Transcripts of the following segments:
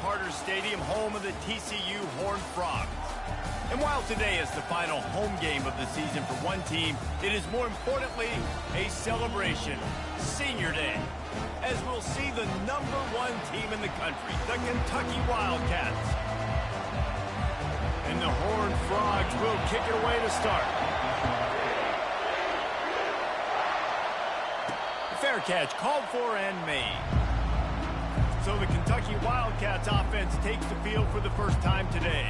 Carter Stadium, home of the TCU Horned Frogs. And while today is the final home game of the season for one team, it is more importantly a celebration, Senior Day, as we'll see the #1 team in the country, the Kentucky Wildcats. And the Horned Frogs will kick it away to start. Fair catch called for and made. So the Kentucky Wildcats offense takes the field for the first time today.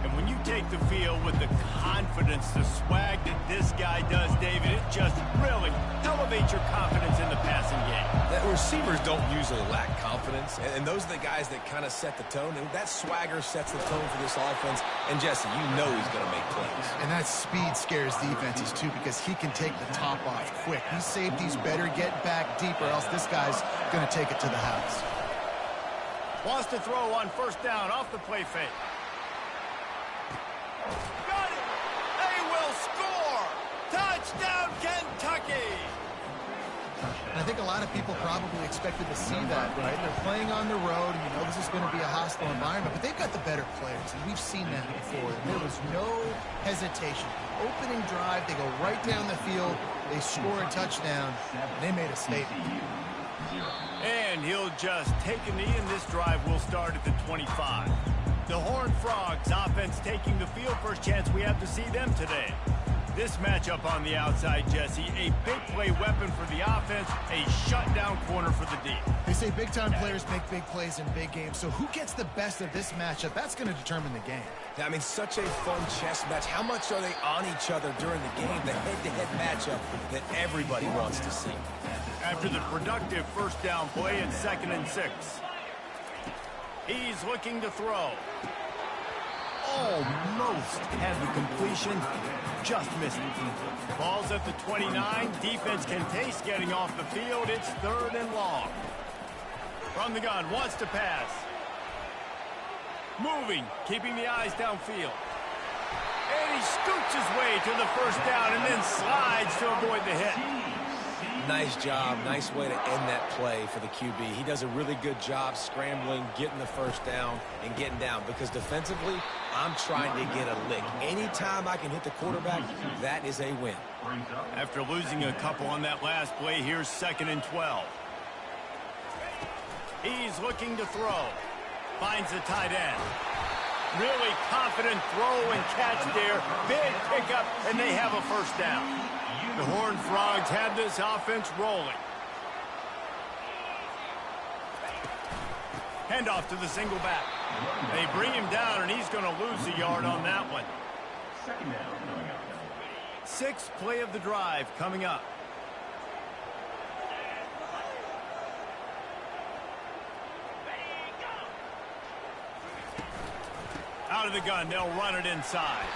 And when you take the field with the confidence, the swag that this guy does, David, it just really elevates your confidence in the passing game. The receivers don't usually lack confidence, and those are the guys that kind of set the tone. And that swagger sets the tone for this offense. And Jesse, you know he's going to make plays. And that speed scares defenses too, because he can take the top off quick. These safeties better get back deep, or else this guy's going to take it to the house. Wants to throw on first down off the play fake. Got it! They will score! Touchdown, Kentucky! And I think a lot of people probably expected to see that, right? They're playing on the road, and you know this is going to be a hostile environment, but they've got the better players, and we've seen that before. And there was no hesitation. Opening drive, they go right down the field, they score a touchdown, and they made a statement. And he'll just take a knee, and this drive will start at the 25. The Horned Frogs offense taking the field. First chance we have to see them today. This matchup on the outside, Jesse, a big play weapon for the offense, a shutdown corner for the D. They say big-time players make big plays in big games, so who gets the best of this matchup? That's going to determine the game. I mean, such a fun chess match. How much are they on each other during the game? The head-to-head matchup that everybody wants to see. After the productive first down play at 2nd and 6. He's looking to throw. Almost had the completion, just missed it. Ball's at the 29. Defense can taste getting off the field. It's 3rd and long. From the gun, wants to pass. Moving, keeping the eyes downfield. And he scoots his way to the first down and then slides to avoid the hit. Nice job. Nice way to end that play for the QB. He does a really good job scrambling, getting the first down, and getting down. Because defensively, I'm trying to get a lick. Anytime I can hit the quarterback, that is a win. After losing a couple on that last play, here's 2nd and 12. He's looking to throw. Finds the tight end. Really confident throw and catch there. Big pickup, and they have a first down. The Horned Frogs had this offense rolling. Handoff to the single back. They bring him down, and he's going to lose a yard on that one. 6th play of the drive coming up. Out of the gun, they'll run it inside.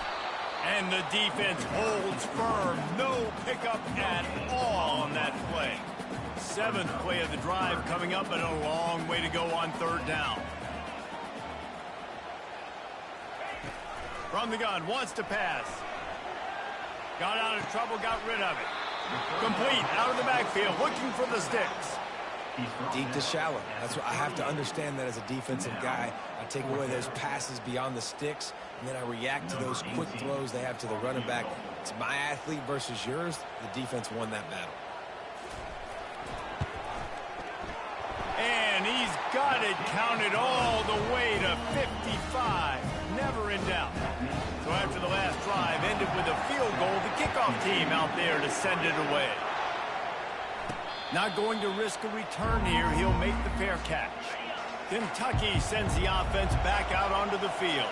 And the defense holds firm. No pickup at all on that play. 7th play of the drive coming up, and a long way to go on 3rd down. From the gun, wants to pass. Got out of trouble, got rid of it. Complete, out of the backfield, looking for the sticks. Deep to shallow. That's what I have to understand that as a defensive guy. I take away those passes beyond the sticks, and then I react to those quick throws they have to the running back. It's my athlete versus yours. The defense won that battle. And he's got it counted all the way to 55. Never in doubt. So after the last drive ended with a field goal, the kickoff team out there to send it away. Not going to risk a return here. He'll make the fair catch. Kentucky sends the offense back out onto the field.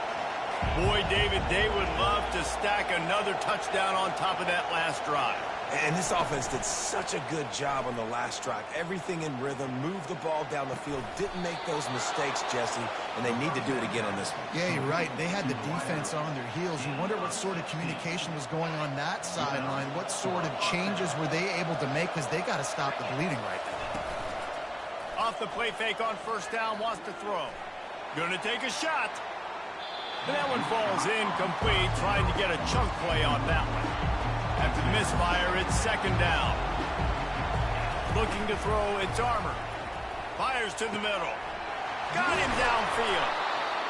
Boy, David, they would love to stack another touchdown on top of that last drive. And this offense did such a good job on the last drive. Everything in rhythm, moved the ball down the field, didn't make those mistakes, Jesse, and they need to do it again on this one. Yeah, you're right. They had the defense on their heels. You wonder what sort of communication was going on that sideline. What sort of changes were they able to make, because they got to stop the bleeding right now. Off the play fake on first down, wants to throw. Gonna take a shot. And that one falls incomplete, trying to get a chunk play on that one. After the misfire, it's 2nd down. Looking to throw, it's Armour. Fires to the middle. Got him downfield.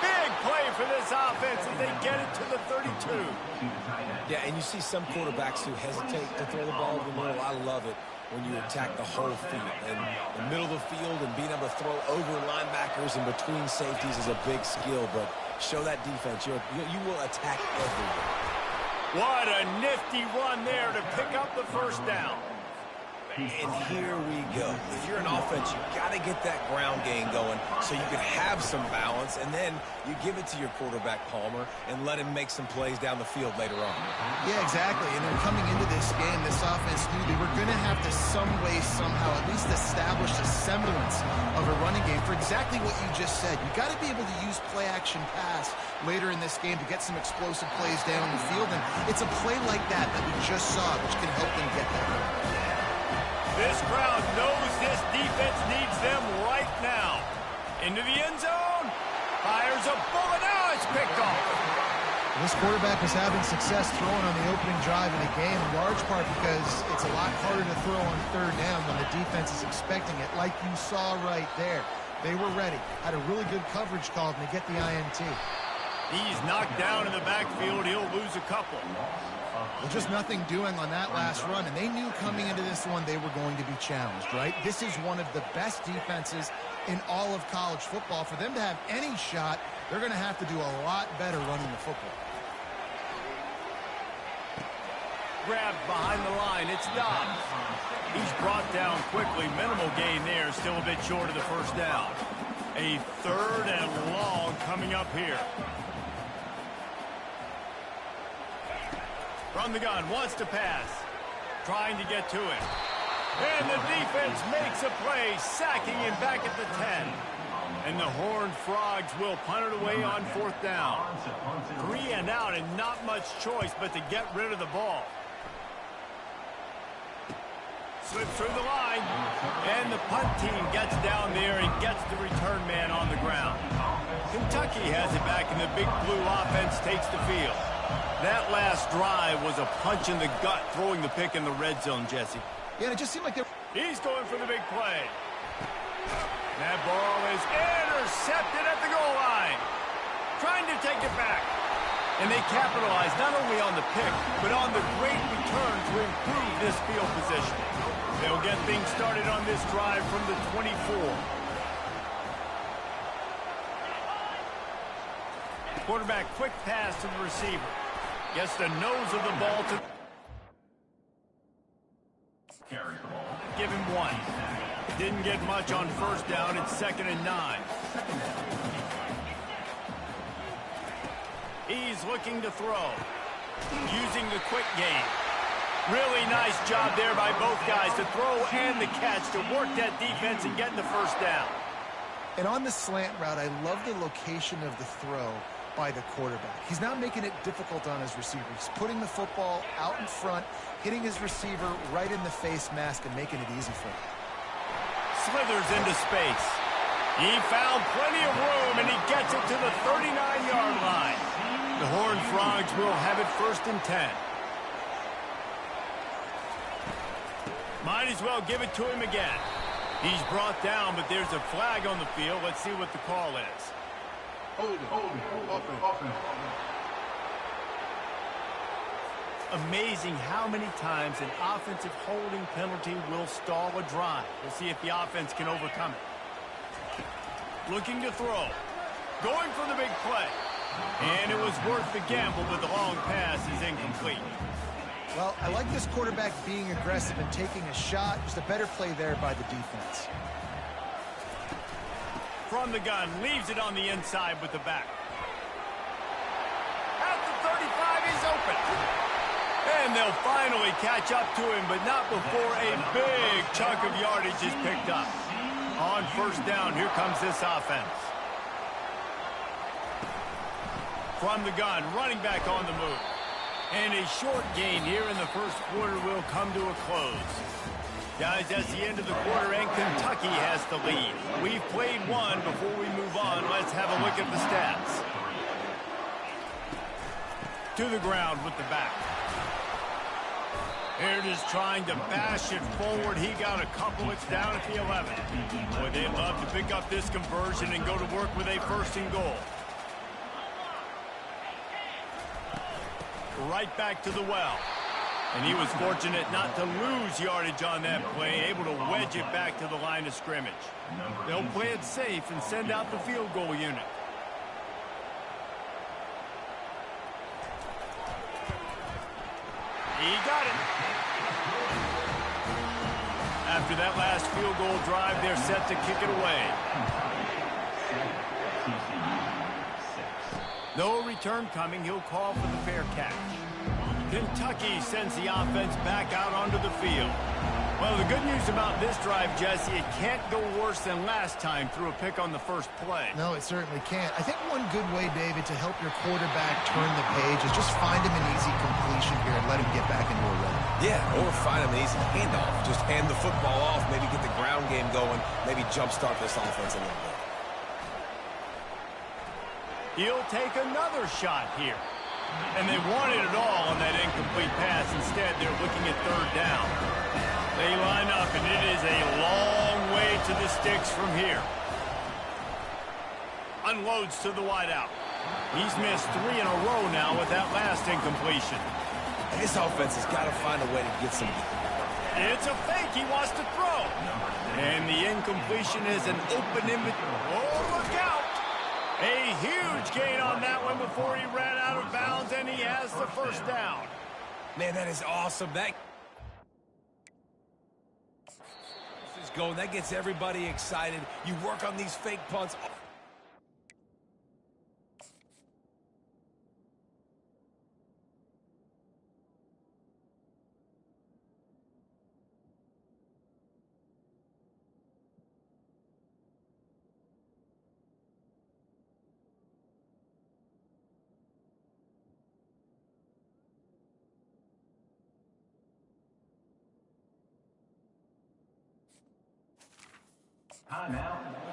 Big play for this offense as they get it to the 32. Yeah, and you see some quarterbacks who hesitate to throw the ball in the middle. I love it when you attack the whole field. And the middle of the field and being able to throw over linebackers and between safeties is a big skill. But show that defense. You will attack everywhere. What a nifty run there to pick up the first down. And here we go. If you're an offense, you've got to get that ground game going so you can have some balance, and then you give it to your quarterback, Palmer, and let him make some plays down the field later on. Yeah, exactly. And then coming into this game, this offense knew they were going to have to some way, somehow, at least establish a semblance of a running game for exactly what you just said. You got to be able to use play-action pass later in this game to get some explosive plays down the field, and it's a play like that we just saw, which can help them get that. This crowd knows this defense needs them right now. Into the end zone. Fires a bullet. Now it's picked off. This quarterback was having success throwing on the opening drive of the game, in large part because it's a lot harder to throw on third down when the defense is expecting it, like you saw right there. They were ready. Had a really good coverage call, and they get the INT. He's knocked down in the backfield. He'll lose a couple. Well, just nothing doing on that last run, and they knew coming into this one they were going to be challenged, right? This is one of the best defenses in all of college football. For them to have any shot, they're going to have to do a lot better running the football. Grabbed behind the line. It's Dobbs. He's brought down quickly. Minimal gain there. Still a bit short of the first down. A 3rd and long coming up here. From the gun, wants to pass. Trying to get to it. And the defense makes a play, sacking him back at the 10. And the Horned Frogs will punt it away on 4th down. 3 and out and not much choice but to get rid of the ball. Slips through the line. And the punt team gets down there and gets the return man on the ground. Kentucky has it back, and the Big Blue offense takes the field. That last drive was a punch in the gut, throwing the pick in the red zone, Jesse. Yeah, it just seemed like they're... He's going for the big play. That ball is intercepted at the goal line. Trying to take it back. And they capitalize not only on the pick, but on the great return to improve this field position. They'll get things started on this drive from the 24. Quarterback, quick pass to the receiver. Gets the nose of the ball to... Give him 1. Didn't get much on first down. It's 2nd and 9. He's looking to throw. Using the quick game. Really nice job there by both guys to throw and the catch to work that defense and get the first down. And on the slant route, I love the location of the throw by the quarterback. He's not making it difficult on his receiver. He's putting the football out in front, hitting his receiver right in the face mask and making it easy for him. Slithers into space. He found plenty of room, and he gets it to the 39-yard line. The Horned Frogs will have it 1st and 10. Might as well give it to him again. He's brought down, but there's a flag on the field. Let's see what the call is. Amazing how many times an offensive holding penalty will stall a drive. We'll see if the offense can overcome it. Looking to throw. Going for the big play. And it was worth the gamble, but the long pass is incomplete. Well, I like this quarterback being aggressive and taking a shot. Just a better play there by the defense. From the gun, leaves it on the inside with the back. At the 35, he's open. And they'll finally catch up to him, but not before a big chunk of yardage is picked up. On 1st down, here comes this offense. From the gun, running back on the move. And a short gain here in the 1st quarter will come to a close. Guys, that's the end of the quarter, and Kentucky has the lead. We've played one. Before we move on, let's have a look at the stats. To the ground with the back. Here it is trying to bash it forward. He got a couple. It's down at the 11. Boy, they'd love to pick up this conversion and go to work with a first and goal. Right back to the well. And he was fortunate not to lose yardage on that play, able to wedge it back to the line of scrimmage. They'll play it safe and send out the field goal unit. He got it. After that last field goal drive, they're set to kick it away. No return coming. He'll call for the fair catch. Kentucky sends the offense back out onto the field. Well, the good news about this drive, Jesse, it can't go worse than last time through a pick on the first play. No, it certainly can't. I think one good way, David, to help your quarterback turn the page is just find him an easy completion here and let him get back into a rhythm. Yeah, or find him an easy handoff. Just hand the football off, maybe get the ground game going, maybe jumpstart this offense a little bit. He'll take another shot here. And they wanted it all on that incomplete pass. Instead, they're looking at third down. They line up, and it is a long way to the sticks from here. Unloads to the wideout. He's missed 3 in a row now with that last incompletion. This offense has got to find a way to get some... It's a fake. He wants to throw. And the incompletion is an open invitation. Oh, look out. A huge gain on that one before he ran out of bounds, and he has the first down. Man, that is awesome. That is going. That gets everybody excited. You work on these fake punts.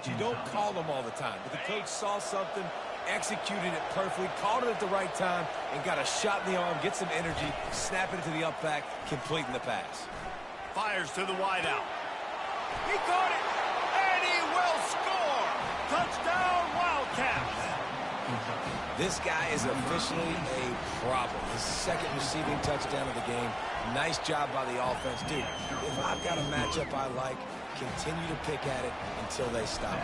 You don't call them all the time, but the coach saw something, executed it perfectly, called it at the right time, and got a shot in the arm, get some energy, snap it to the up back, completing the pass. Fires to the wideout. He caught it, and he will score. Touchdown, Wildcats. This guy is officially a problem. His second receiving touchdown of the game. Nice job by the offense. Dude, if I've got a matchup I like, continue to pick at it until they stop.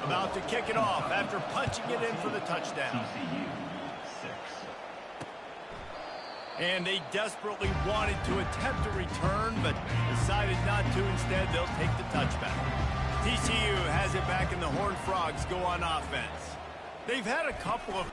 About to kick it off after punching it in for the touchdown. And they desperately wanted to attempt a return, but decided not to. Instead, they'll take the touchback. TCU has it back, and the Horned Frogs go on offense. They've had a couple of...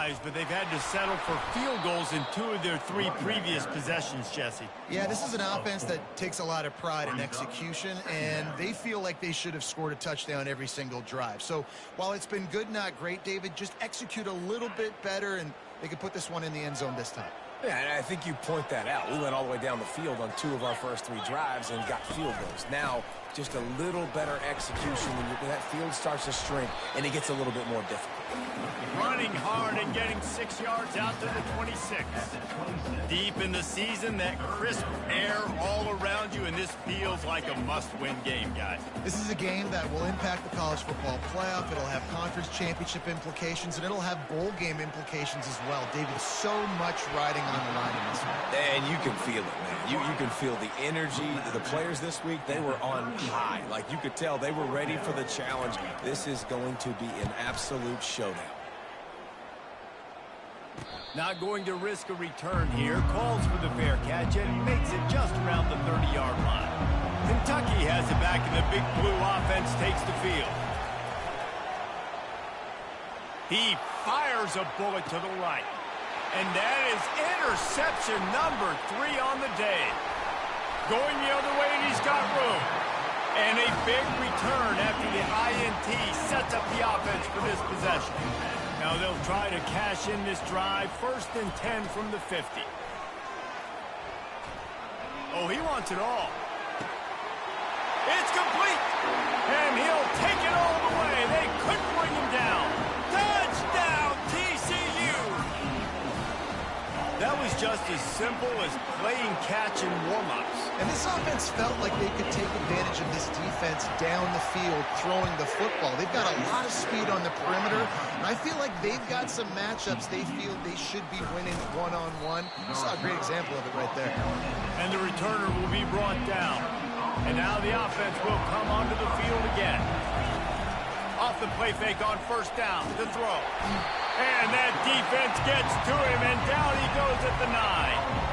drives, but they've had to settle for field goals in 2 of their 3 previous possessions, Jesse. Yeah, this is an offense that takes a lot of pride in execution, and they feel like they should have scored a touchdown every single drive. So while it's been good, not great, David, just execute a little bit better, and they could put this one in the end zone this time. Yeah, and I think you point that out. We went all the way down the field on 2 of our first 3 drives and got field goals. Now, just a little better execution when that field starts to shrink and it gets a little bit more difficult. Running hard and getting 6 yards out to the 26. Deep in the season, that crisp air all around you, and this feels like a must-win game, guys. This is a game that will impact the college football playoff. It'll have conference championship implications, and it'll have bowl game implications as well. David, so much riding on the line in this one. And you can feel it, man. You can feel the energy. The players this week, they were on high. Like, you could tell they were ready for the challenge. This is going to be an absolute showdown. Not going to risk a return here. Calls for the fair catch and makes it just around the 30-yard line. Kentucky has it back, and the Big Blue offense takes the field. He fires a bullet to the right. And that is interception number 3 on the day. Going the other way, and he's got room. And a big return after the INT sets up the offense for this possession. Now they'll try to cash in this drive. 1st and 10 from the 50. Oh, he wants it all. It's complete. And he'll take it all the way. They couldn't bring him down. Touchdown, TCU. That was just as simple as playing catch in warm-ups. And this offense felt like they could take advantage of this defense down the field, throwing the football. They've got a lot of speed on the perimeter, and I feel like they've got some matchups they feel they should be winning one-on-one. You saw a great example of it right there. And the returner will be brought down. And now the offense will come onto the field again. Off the play fake on 1st down, the throw. And that defense gets to him, and down he goes at the 9.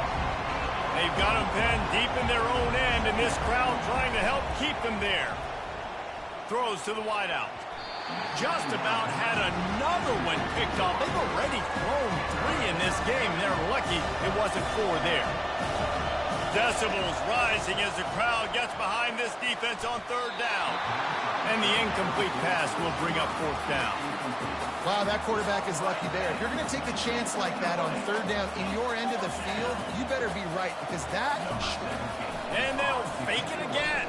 They've got him pinned deep in their own end, and this crowd trying to help keep them there. Throws to the wideout. Just about had another one picked off. They've already thrown 3 in this game. They're lucky it wasn't 4 there. Decibels rising as the crowd gets behind this defense on 3rd down. And the incomplete pass will bring up 4th down. Wow, that quarterback is lucky there. If you're going to take a chance like that on 3rd down in your end of the field, you better be right, because that... And they'll fake it again.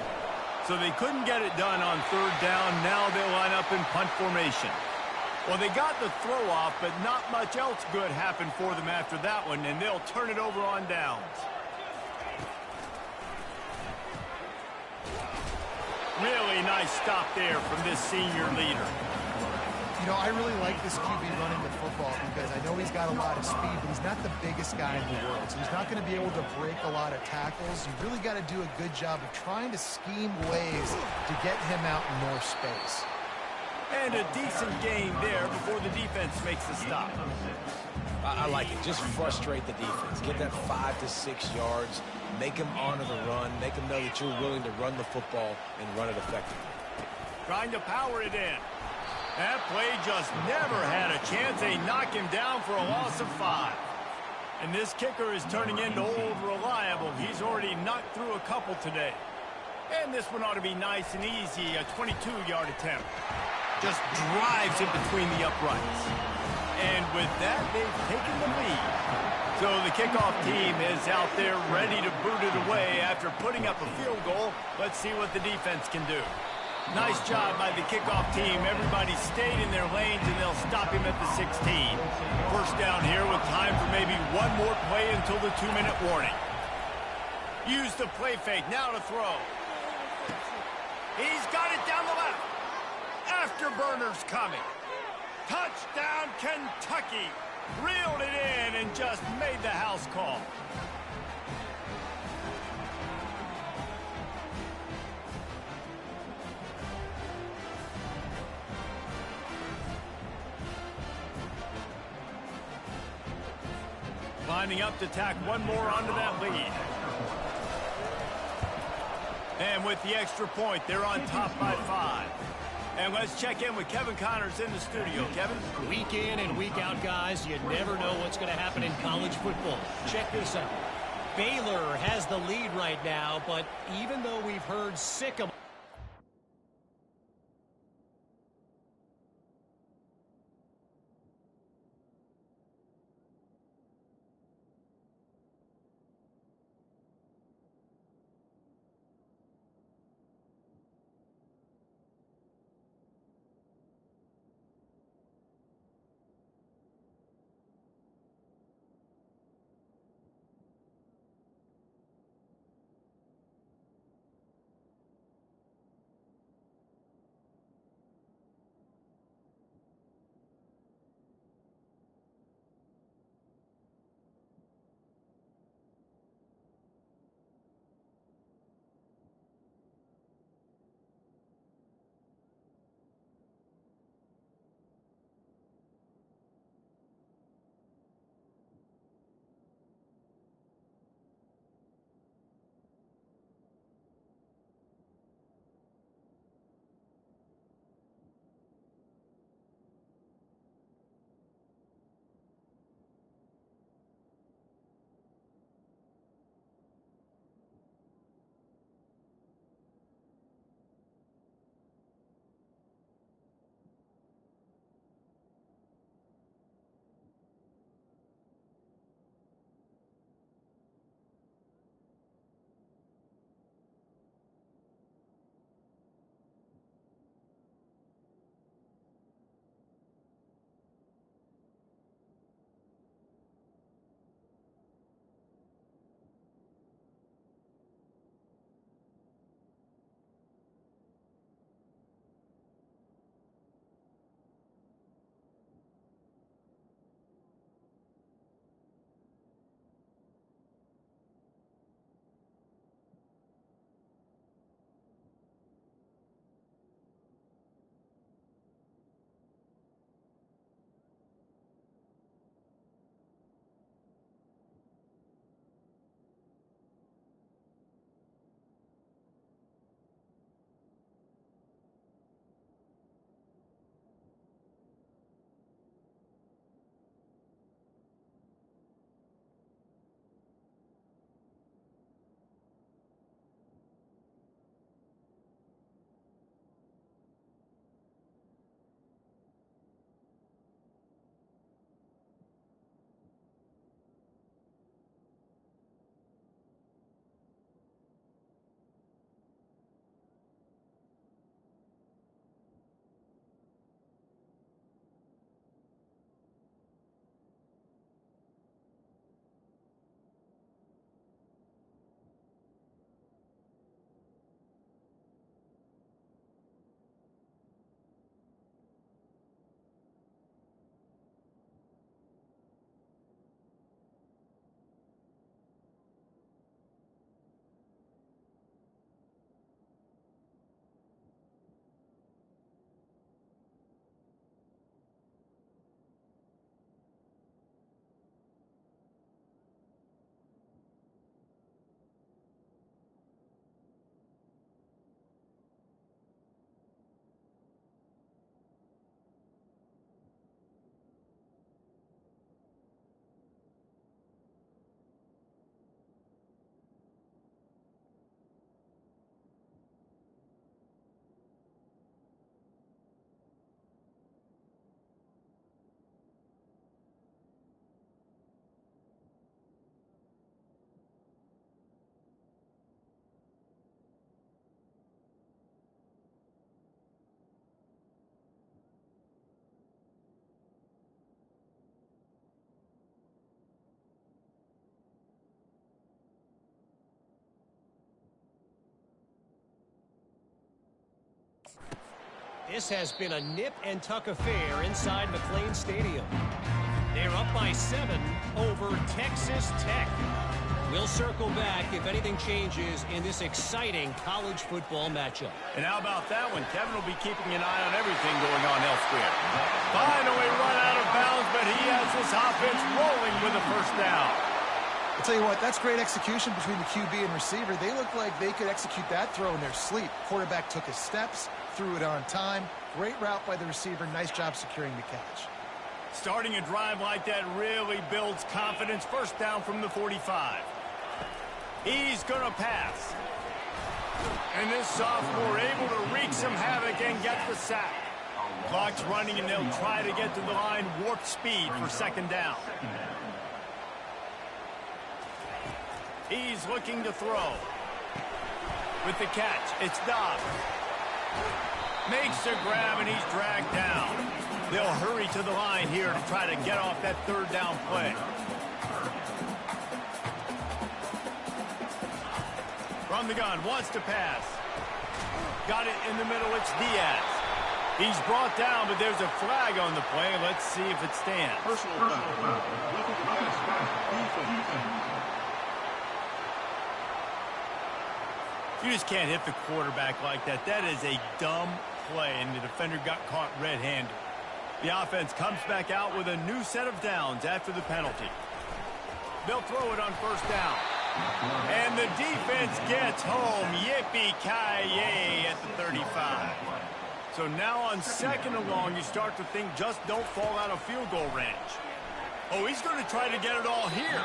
So they couldn't get it done on 3rd down. Now they'll line up in punt formation. Well, they got the throw off, but not much else good happened for them after that one, and they'll turn it over on downs. Really nice stop there from this senior leader. You know, I really like this QB running the football because I know he's got a lot of speed, but he's not the biggest guy in the world. So he's not going to be able to break a lot of tackles. You really got to do a good job of trying to scheme ways to get him out in more space. And a decent gain there before the defense makes the stop. I like it. Just frustrate the defense. Get that 5 to 6 yards. Make them honor the run. Make them know that you're willing to run the football and run it effectively. Trying to power it in. That play just never had a chance. They knock him down for a loss of 5. And this kicker is turning into old reliable. He's already knocked through a couple today. And this one ought to be nice and easy. A 22-yard attempt. Just drives in between the uprights. And with that, they've taken the lead. So the kickoff team is out there ready to boot it away after putting up a field goal. Let's see what the defense can do. Nice job by the kickoff team. Everybody stayed in their lanes, and they'll stop him at the 16. 1st down here with time for maybe one more play until the 2-minute warning. Use the play fake. Now to throw. He's got it down the left. Afterburner's coming. Touchdown, Kentucky. Reeled it in and just made the house call. Lining up to tack one more onto that lead. And with the extra point, they're on top by 5. And let's check in with Kevin Connors in the studio. Kevin? Week in and week out, guys, you never know what's going to happen in college football. Check this out. Baylor has the lead right now, but even though we've heard sick of this has been a nip-and-tuck affair inside McLean Stadium. They're up by 7 over Texas Tech. We'll circle back if anything changes in this exciting college football matchup. And how about that one? Kevin will be keeping an eye on everything going on elsewhere. Finally run out of bounds, but he has this offense rolling with a first down. I'll tell you what, that's great execution between the QB and receiver. They look like they could execute that throw in their sleep. Quarterback took his steps, threw it on time. Great route by the receiver. Nice job securing the catch. Starting a drive like that really builds confidence. First down from the 45. He's going to pass. And this sophomore able to wreak some havoc and get the sack. Clock's running, and they'll try to get to the line warp speed for second down. He's looking to throw. With the catch, it's Dobbs. Makes the grab, and he's dragged down. They'll hurry to the line here to try to get off that third down play. From the gun, wants to pass. Got it in the middle, it's Diaz. He's brought down, but there's a flag on the play. Let's see if it stands. Personal foul. You just can't hit the quarterback like that. That is a dumb play, and the defender got caught red-handed. The offense comes back out with a new set of downs after the penalty. They'll throw it on first down. And the defense gets home. Yippee-ki-yay at the 35. So now on second and long, you start to think just don't fall out of field goal range. Oh, he's going to try to get it all here.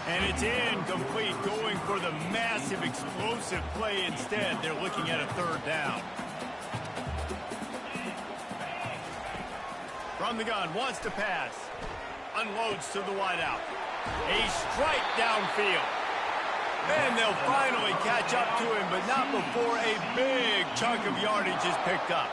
And it's incomplete, going for the massive explosive play instead. They're looking at a third down. From the gun, wants to pass. Unloads to the wideout. A strike downfield. And they'll finally catch up to him, but not before a big chunk of yardage is picked up.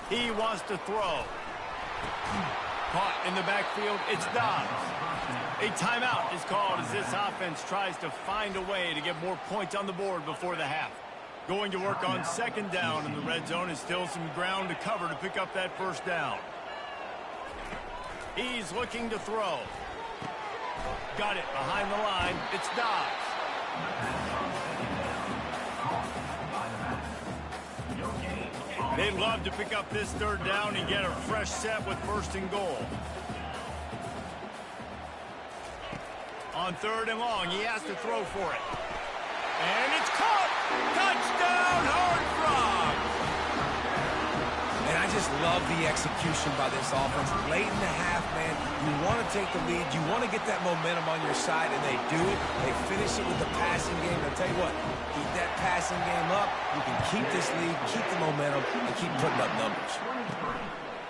He wants to throw. Caught in the backfield, it's Dobbs. A timeout is called as this offense tries to find a way to get more points on the board before the half. Going to work on second down in the red zone is still some ground to cover to pick up that first down. He's looking to throw. Got it behind the line. It's Dobbs. They'd love to pick up this third down and get a fresh set with first and goal. On third and long, he has to throw for it. And it's caught! Touchdown, Horned Frogs! And I just love the execution by this offense. Late in the half, man, you want to take the lead. You want to get that momentum on your side, and they do it. They finish it with the passing game. I'll tell you what, keep that passing game up. You can keep this lead, keep the momentum, and keep putting up numbers.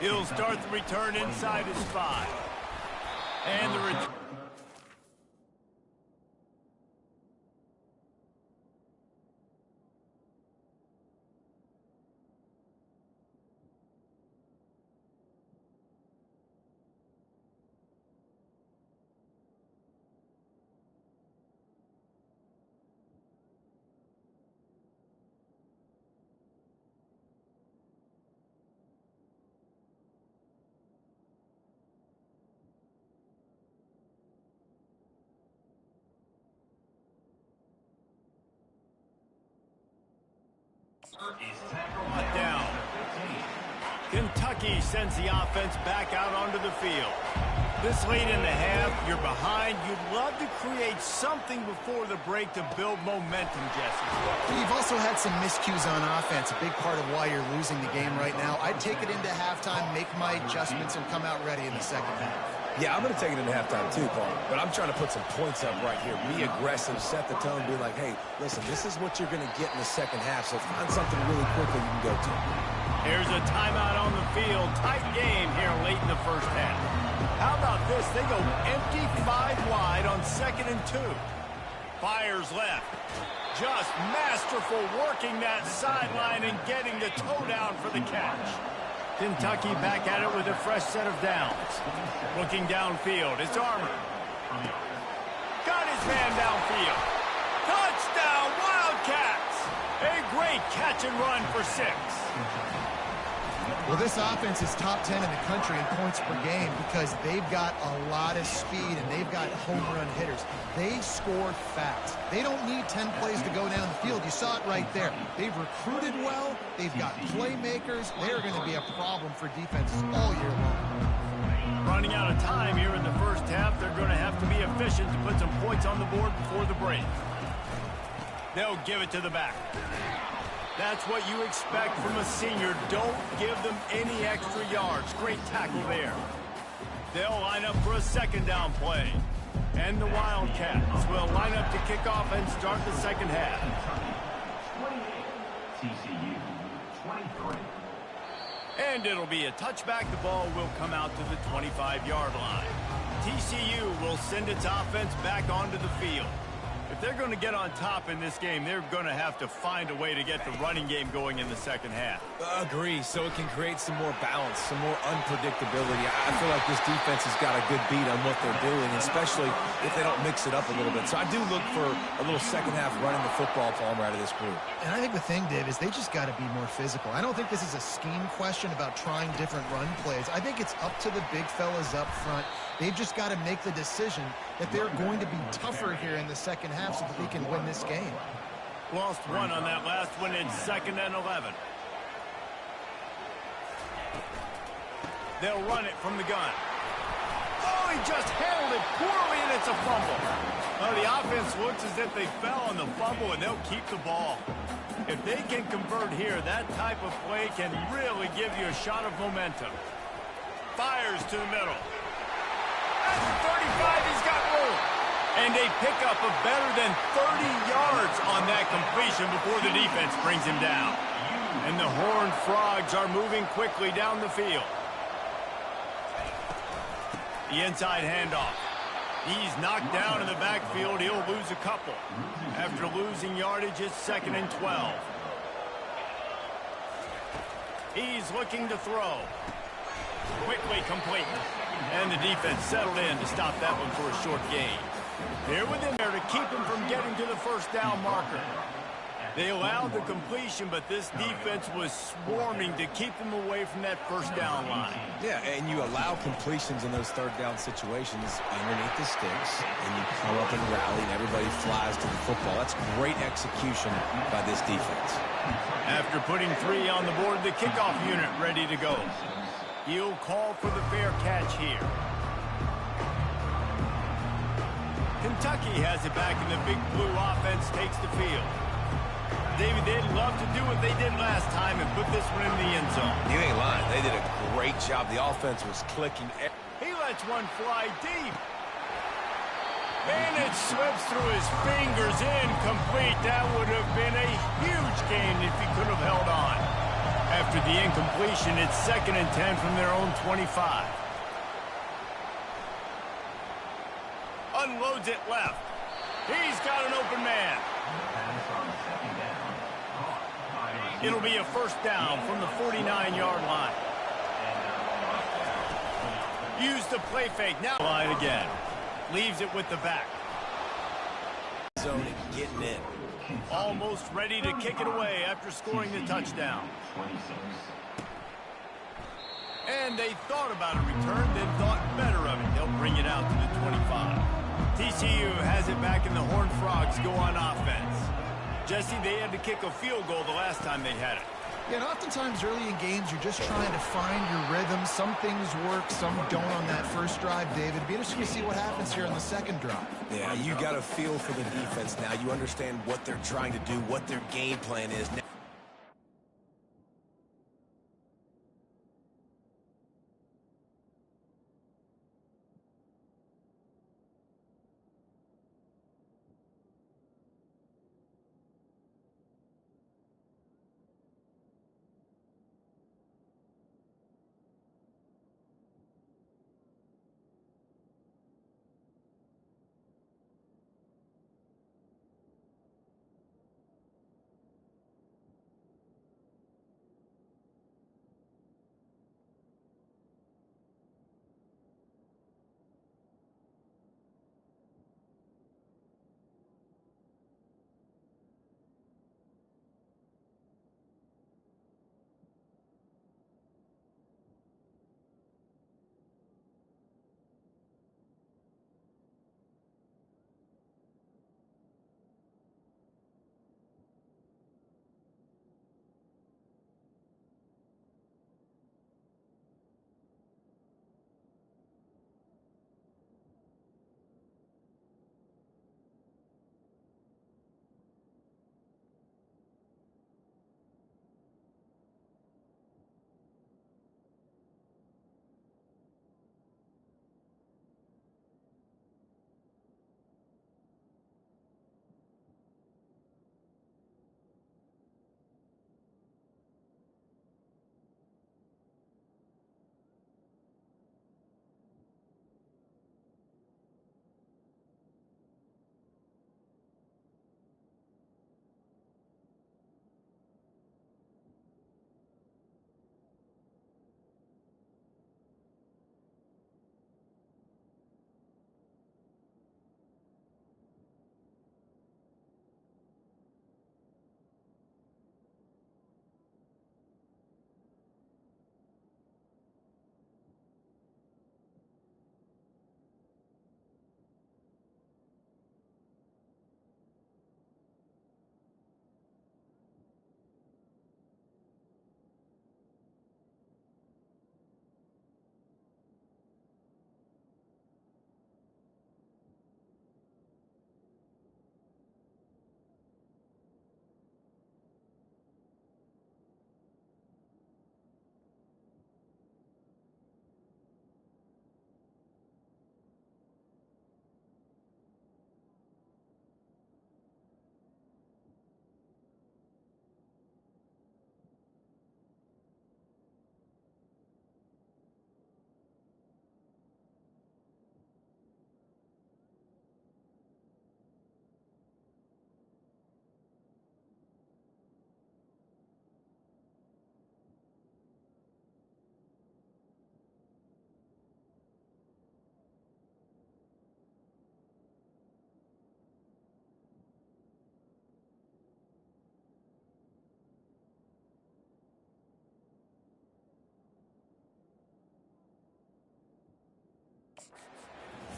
He'll start the return inside his 5. And the return. Down. Kentucky sends the offense back out onto the field. This late in the half, you're behind. You'd love to create something before the break to build momentum, Jesse. You've also had some miscues on offense, a big part of why you're losing the game right now. I'd take it into halftime, make my adjustments, and come out ready in the second half. Yeah, I'm going to take it into halftime too, Paul. But I'm trying to put some points up right here. Be aggressive, set the tone, be like, hey, listen, this is what you're going to get in the second half, so find something really quickly you can go to. Here's a timeout on the field. Tight game here late in the first half. How about this? They go empty 5 wide on 2nd and 2. Fires left. Just masterful working that sideline and getting the toe down for the catch. Kentucky back at it with a fresh set of downs. Looking downfield, it's Armour. Got his man downfield. Touchdown, Wildcats! A great catch and run for 6. Well, this offense is top 10 in the country in points per game because they've got a lot of speed and they've got home run hitters. They score fast. They don't need 10 plays to go down the field. You saw it right there. They've recruited well. They've got playmakers. They're going to be a problem for defenses all year long. Running out of time here in the first half. They're going to have to be efficient to put some points on the board before the break. They'll give it to the back. That's what you expect from a senior. Don't give them any extra yards. Great tackle there. They'll line up for a second down play. And the Wildcats will line up to kick off and start the second half. 28, TCU, 23. And it'll be a touchback. The ball will come out to the 25-yard line. TCU will send its offense back onto the field. If they're going to get on top in this game, they're going to have to find a way to get the running game going in the second half. Agree, so it can create some more balance, some more unpredictability. I feel like this defense has got a good beat on what they're doing, especially if they don't mix it up a little bit. So I do look for a little second half running the football out of this group. And I think the thing, Dave, is they just got to be more physical. I don't think this is a scheme question about trying different run plays. I think it's up to the big fellas up front. They've just got to make the decision that they're going to be tougher here in the second half so that they can win this game. Lost one on that last one. It's 2nd and 11. They'll run it from the gun. Oh, he just handled it poorly, and it's a fumble. The offense looks as if they fell on the fumble, and they'll keep the ball. If they can convert here, that type of play can really give you a shot of momentum. Fires to the middle. At the 35, he's got room. And they pick up a better than 30 yards on that completion before the defense brings him down. And the Horned Frogs are moving quickly down the field. The inside handoff. He's knocked down in the backfield. He'll lose a couple. After losing yardage, it's 2nd and 12. He's looking to throw. Quickly complete. And the defense settled in to stop that one for a short gain. They're within there to keep him from getting to the first down marker. They allowed the completion, but this defense was swarming to keep them away from that first down line. Yeah, and you allow completions in those third down situations underneath the sticks, and you come up and rally, and everybody flies to the football. That's great execution by this defense. After putting 3 on the board, the kickoff unit ready to go. He'll call for the fair catch here. Kentucky has it back, and the big blue offense takes the field. David, they'd love to do what they did last time and put this one in the end zone. You ain't lying. They did a great job. The offense was clicking. He lets one fly deep. And it slips through his fingers, incomplete. That would have been a huge gain if he could have held on. After the incompletion, it's 2nd and 10 from their own 25. Unloads it left. He's got an open man. It'll be a first down from the 49-yard line. Use the play fake. Now line again. Leaves it with the back. Zone and getting in. Almost ready to kick it away after scoring the touchdown. And they thought about a return, then thought better of it. They'll bring it out to the 25. TCU has it back, and the Horned Frogs go on offense. Jesse, they had to kick a field goal the last time they had it. Yeah, and oftentimes early in games, you're just trying to find your rhythm. Some things work, some don't on that first drive, David. It'd be interesting to see what happens here on the second drive. Yeah, you got a feel for the defense now. You understand what they're trying to do, what their game plan is now.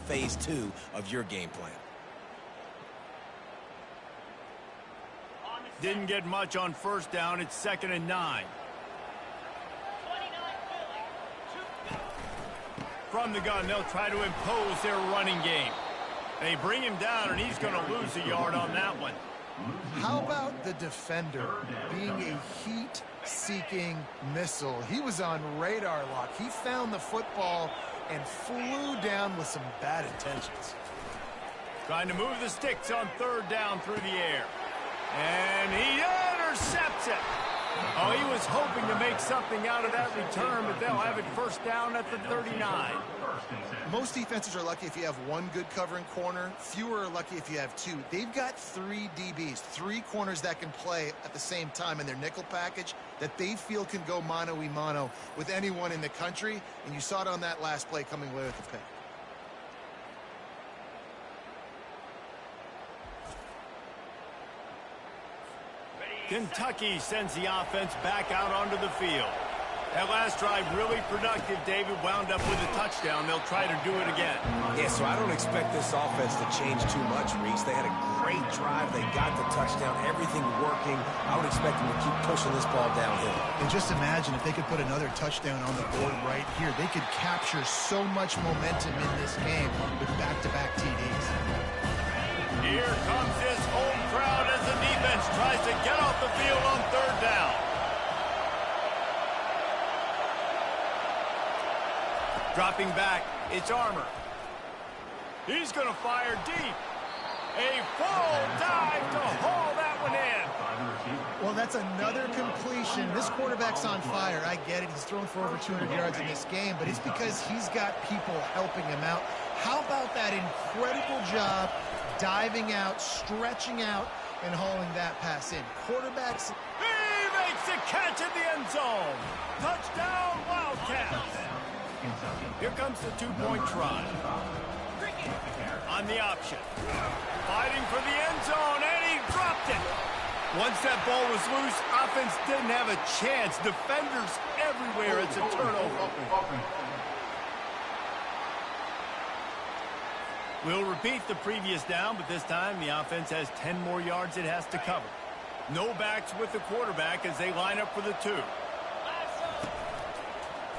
phase 2 of your game plan. Didn't get much on first down. It's 2nd and 9. From the gun, they'll try to impose their running game. They bring him down, and he's going to lose a yard on that one. How about the defender being a heat-seeking missile? He was on radar lock. He found the football and flew down with some bad intentions. Trying to move the sticks on 3rd down through the air. And he intercepts it. Oh, he was hoping to make something out of that return, but they'll have it 1st down at the 39. Most defenses are lucky if you have one good covering corner. Fewer are lucky if you have two. They've got 3 DBs, 3 corners that can play at the same time in their nickel package that they feel can go mano-a-mano with anyone in the country. And you saw it on that last play coming away with the pick. Kentucky sends the offense back out onto the field. That last drive really productive. David wound up with a touchdown. They'll try to do it again. Yeah, so I don't expect this offense to change too much, Reese. They had a great drive. They got the touchdown. Everything working. I would expect them to keep pushing this ball downhill. And just imagine if they could put another touchdown on the board right here. They could capture so much momentum in this game with back-to-back TDs. Here comes this home crowd as the defense tries to get off the field on 3rd down. Dropping back, it's Armour. He's going to fire deep. A full dive to haul that one in. Well, that's another completion. This quarterback's on fire. I get it. He's thrown for over 200 yards in this game, but it's because he's got people helping him out. How about that incredible job diving out, stretching out, and hauling that pass in? Quarterbacks. He makes the catch in the end zone. Touchdown, Wildcats. Here comes the 2-point try. On the option. Fighting for the end zone, and he dropped it. Once that ball was loose, offense didn't have a chance. Defenders everywhere. It's a turnover. We'll repeat the previous down, but this time the offense has 10 more yards it has to cover. No backs with the quarterback as they line up for the 2.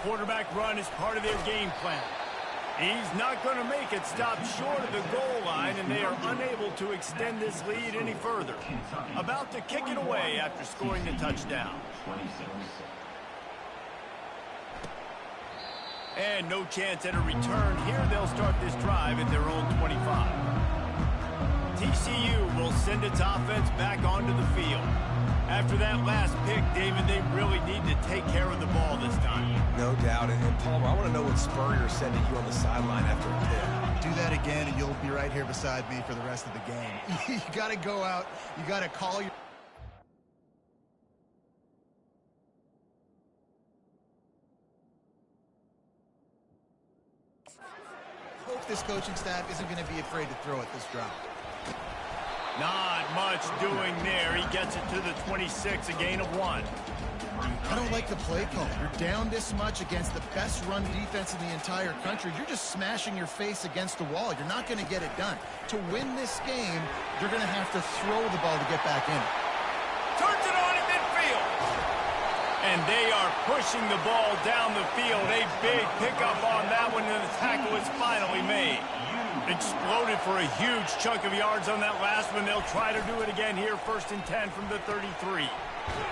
Quarterback run is part of their game plan. He's not going to make it. Stop short of the goal line, and they are unable to extend this lead any further. About to kick it away after scoring the touchdown. And no chance at a return here. They'll start this drive at their own 25. TCU will send its offense back onto the field. After that last pick, David, they really need to take care of the ball this time. No doubt. And Palmer, I want to know what Spurrier said to you on the sideline after a pick. Do that again, and you'll be right here beside me for the rest of the game. You got to go out. You got to call your... Hope this coaching staff isn't going to be afraid to throw at this drive. Not much doing there. He gets it to the 26, a gain of 1. I don't like the play call. You're down this much against the best run defense in the entire country. You're just smashing your face against the wall. You're not going to get it done. To win this game, you're going to have to throw the ball to get back in. Turns it on in midfield. And they are pushing the ball down the field. A big pickup on that one, and the tackle is finally made. Exploded for a huge chunk of yards on that last one. They'll try to do it again here, 1st and 10 from the 33.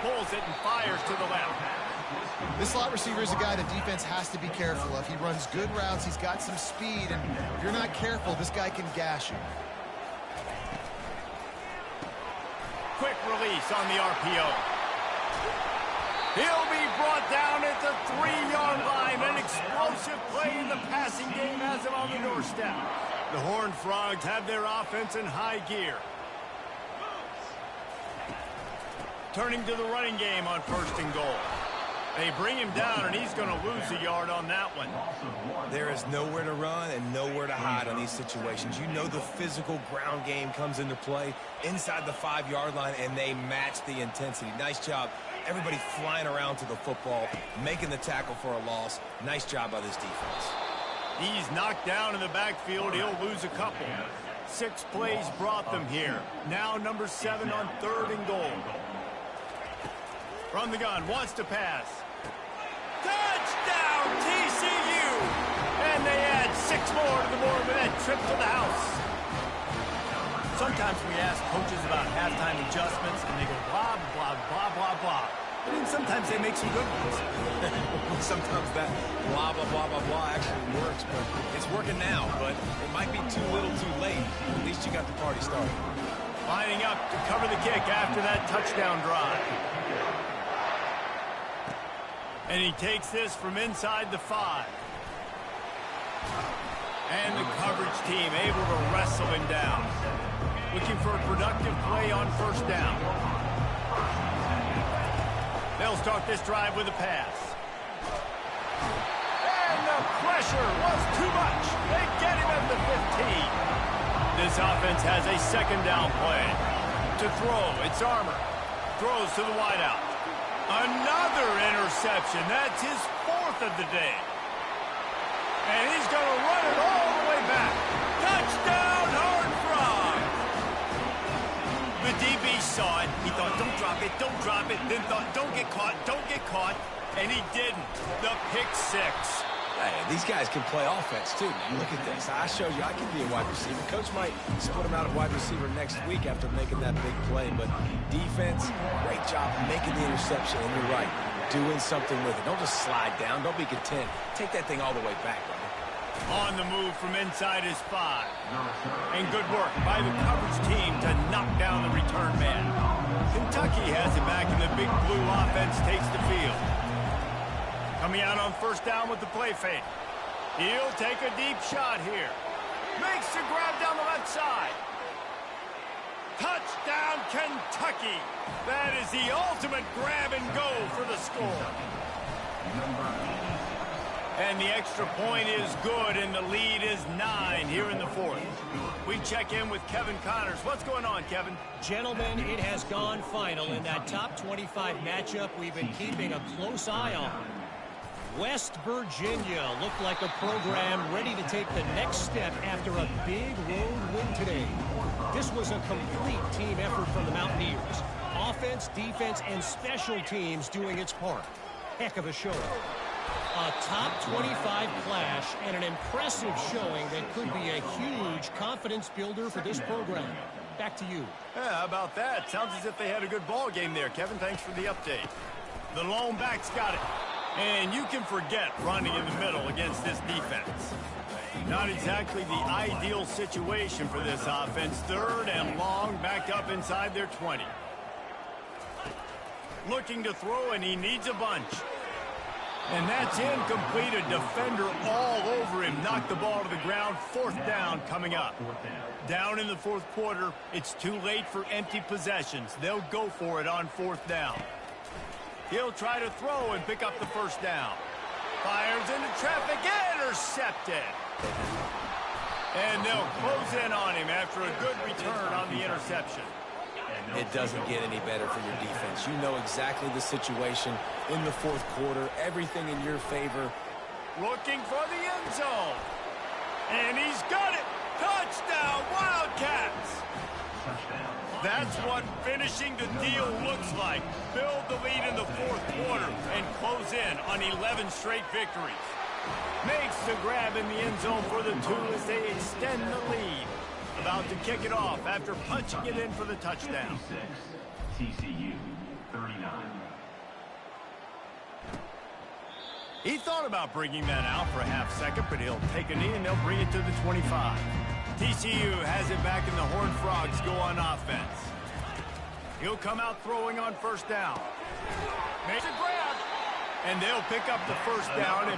Pulls it and fires to the left. This slot receiver is a guy the defense has to be careful of. He runs good routes. He's got some speed, and if you're not careful, this guy can gash you. Quick release on the RPO. He'll be brought down at the 3-yard line. An explosive play in the passing game has him on the doorstep. The Horned Frogs have their offense in high gear. Turning to the running game on 1st and goal. They bring him down, and he's going to lose a yard on that one. There is nowhere to run and nowhere to hide on these situations. You know the physical ground game comes into play inside the 5-yard line, and they match the intensity. Nice job. Everybody flying around to the football, making the tackle for a loss. Nice job by this defense. He's knocked down in the backfield. He'll lose a couple. 6 plays brought them here. Now number 7 on 3rd and goal. From the gun, wants to pass. Touchdown, TCU! And they add 6 more to the board with that trip to the house. Sometimes we ask coaches about halftime adjustments, and they go blah, blah, blah, blah, blah. And then sometimes they make some good ones. Sometimes that blah, blah, blah, blah, blah actually works, but it's working now. But it might be too little too late. At least you got the party started. Lining up to cover the kick after that touchdown drive. And he takes this from inside the 5. And the coverage team able to wrestle him down. Looking for a productive play on 1st down. They'll start this drive with a pass. And the pressure was too much. They get him at the 15. This offense has a 2nd down play. To throw, it's Armour. Throws to the wideout. Another interception. That's his 4th of the day. And he's going to run it all the way back. Touchdown, Horned Frog! The DB saw it. He thought, don't drop it, don't drop it. Then thought, don't get caught, don't get caught. And he didn't. The pick 6. Hey, these guys can play offense, too, man. Look at this. I showed you I can be a wide receiver. Coach might split him out at wide receiver next week after making that big play. But defense, great job making the interception. And you're right, doing something with it. Don't just slide down. Don't be content. Take that thing all the way back, brother. On the move from inside his 5. And good work by the coverage team to knock down the return man. Kentucky has it back, and the big blue offense takes the field. Coming out on 1st down with the play fake. He'll take a deep shot here. Makes the grab down the left side. Touchdown, Kentucky. That is the ultimate grab and go for the score. And the extra point is good, and the lead is 9 here in the 4th. We check in with Kevin Connors. What's going on, Kevin? Gentlemen, it has gone final in that top 25 matchup we've been keeping a close eye on. West Virginia looked like a program ready to take the next step after a big road win today. This was a complete team effort from the Mountaineers. Offense, defense, and special teams doing its part. Heck of a showing. A top 25 clash and an impressive showing that could be a huge confidence builder for this program. Back to you. Yeah, how about that? Sounds as if they had a good ball game there, Kevin. Thanks for the update. The lone back's got it. And you can forget running in the middle against this defense. Not exactly the ideal situation for this offense. 3rd and long, backed up inside their 20. Looking to throw, and he needs a bunch. And that's incomplete. A defender all over him. Knocked the ball to the ground. 4th down coming up. Down in the 4th quarter. It's too late for empty possessions. They'll go for it on 4th down. He'll try to throw and pick up the 1st down. Fires into traffic. Intercepted. And they'll close in on him after a good return on the interception. It doesn't get any better for your defense. You know exactly the situation in the 4th quarter. Everything in your favor. Looking for the end zone. And he's got it. Touchdown, Wildcats. That's what finishing the deal looks like. Build the lead in the 4th quarter and close in on 11 straight victories. Makes the grab in the end zone for the 2 as they extend the lead. About to kick it off after punching it in for the touchdown. TCU 39. He thought about bringing that out for a half second, but he'll take a knee and they'll bring it to the 25. TCU has it back, and the Horned Frogs go on offense. He'll come out throwing on 1st down. Makes a grab, and they'll pick up the 1st down.